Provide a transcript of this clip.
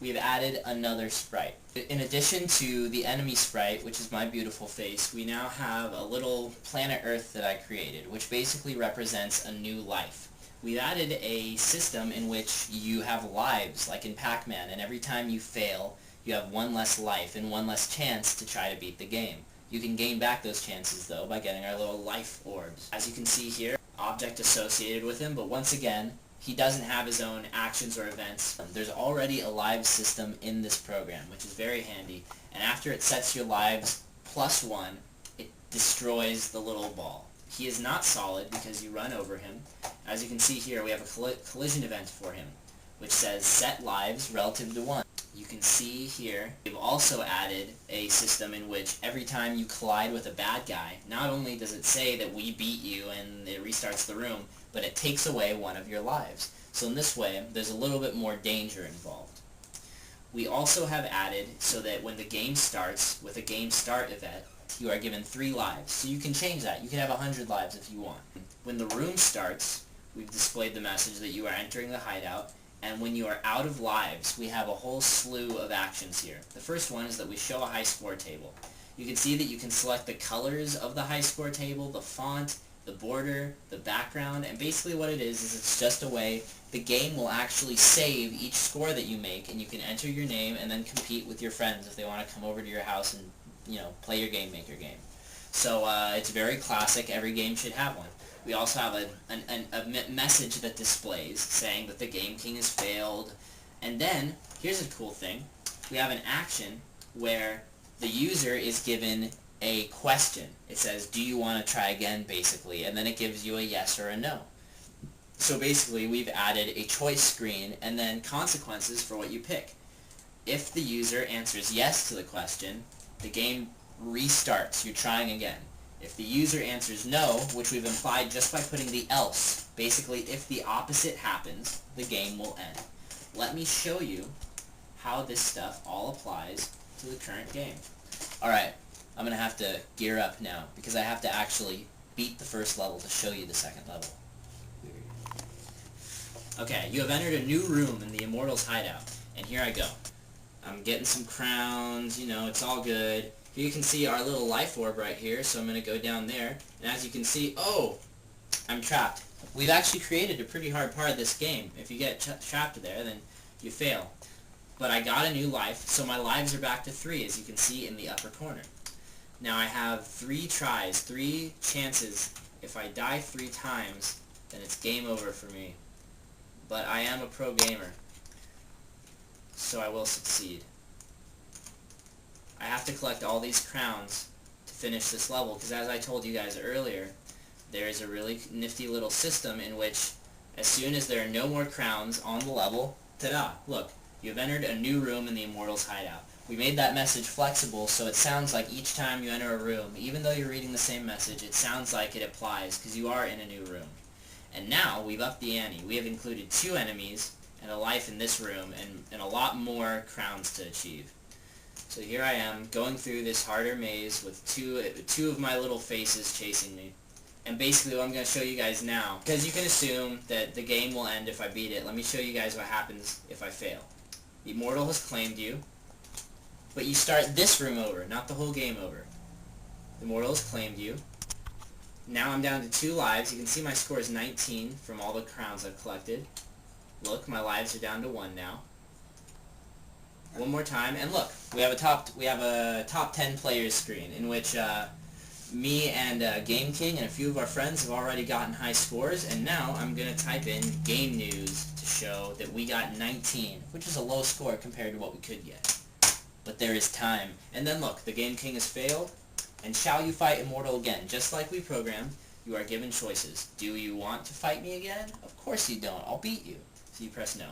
we've added another sprite. In addition to the enemy sprite, which is my beautiful face, we now have a little planet Earth that I created, which basically represents a new life. We've added a system in which you have lives, like in Pac-Man, and every time you fail, you have one less life and one less chance to try to beat the game. You can gain back those chances, though, by getting our little life orbs. As you can see here, object associated with him, but once again, he doesn't have his own actions or events. There's already a live system in this program, which is very handy, and after it sets your lives +1, it destroys the little ball. He is not solid because you run over him. As you can see here, we have a collision event for him, which says set lives relative to 1. You can see here, we've also added a system in which every time you collide with a bad guy, not only does it say that we beat you and it restarts the room, but it takes away one of your lives. So in this way, there's a little bit more danger involved. We also have added so that when the game starts with a game start event, you are given 3 lives. So you can change that. You can have 100 lives if you want. When the room starts, we've displayed the message that you are entering the hideout, and when you are out of lives, we have a whole slew of actions here. The first one is that we show a high score table. You can see that you can select the colors of the high score table, the font, the border, the background, and basically what it is it's just a way the game will actually save each score that you make, and you can enter your name and then compete with your friends if they want to come over to your house and, you know, play your Game Maker game. So it's very classic. Every game should have one. We also have a message that displays saying that the Game King has failed. And then, here's a cool thing. We have an action where the user is given a question. It says, do you want to try again, basically, and then it gives you a yes or a no. So basically, we've added a choice screen and then consequences for what you pick. If the user answers yes to the question, the game restarts. You're trying again. If the user answers no, which we've implied just by putting the else, basically if the opposite happens, the game will end. Let me show you how this stuff all applies to the current game. Alright, I'm going to have to gear up now, because I have to actually beat the first level to show you the second level. Okay, you have entered a new room in the Immortals hideout, and here I go. I'm getting some crowns, you know, it's all good. Here you can see our little life orb right here, so I'm going to go down there, and as you can see, oh, I'm trapped. We've actually created a pretty hard part of this game. If you get trapped there, then you fail. But I got a new life, so my lives are back to 3, as you can see in the upper corner. Now I have 3 tries, 3 chances. If I die 3 times, then it's game over for me. But I am a pro gamer, so I will succeed. I have to collect all these crowns to finish this level, because as I told you guys earlier, there is a really nifty little system in which as soon as there are no more crowns on the level, ta-da, look, you've entered a new room in the Immortals hideout. We made that message flexible so it sounds like each time you enter a room, even though you're reading the same message, it sounds like it applies because you are in a new room. And now we've upped the ante. We have included 2 enemies and a life in this room and a lot more crowns to achieve. So here I am, going through this harder maze with two of my little faces chasing me. And basically what I'm going to show you guys now, because you can assume that the game will end if I beat it, let me show you guys what happens if I fail. The Immortal has claimed you, but you start this room over, not the whole game over. The Immortal has claimed you. Now I'm down to 2 lives. You can see my score is 19 from all the crowns I've collected. Look, my lives are down to 1 now. One more time, and look, we have a top 10 players screen in which me and Game King and a few of our friends have already gotten high scores, and now I'm going to type in game news to show that we got 19, which is a low score compared to what we could get. But there is time. And then look, the Game King has failed, and shall you fight Immortal again? Just like we programmed, you are given choices. Do you want to fight me again? Of course you don't. I'll beat you. So you press no.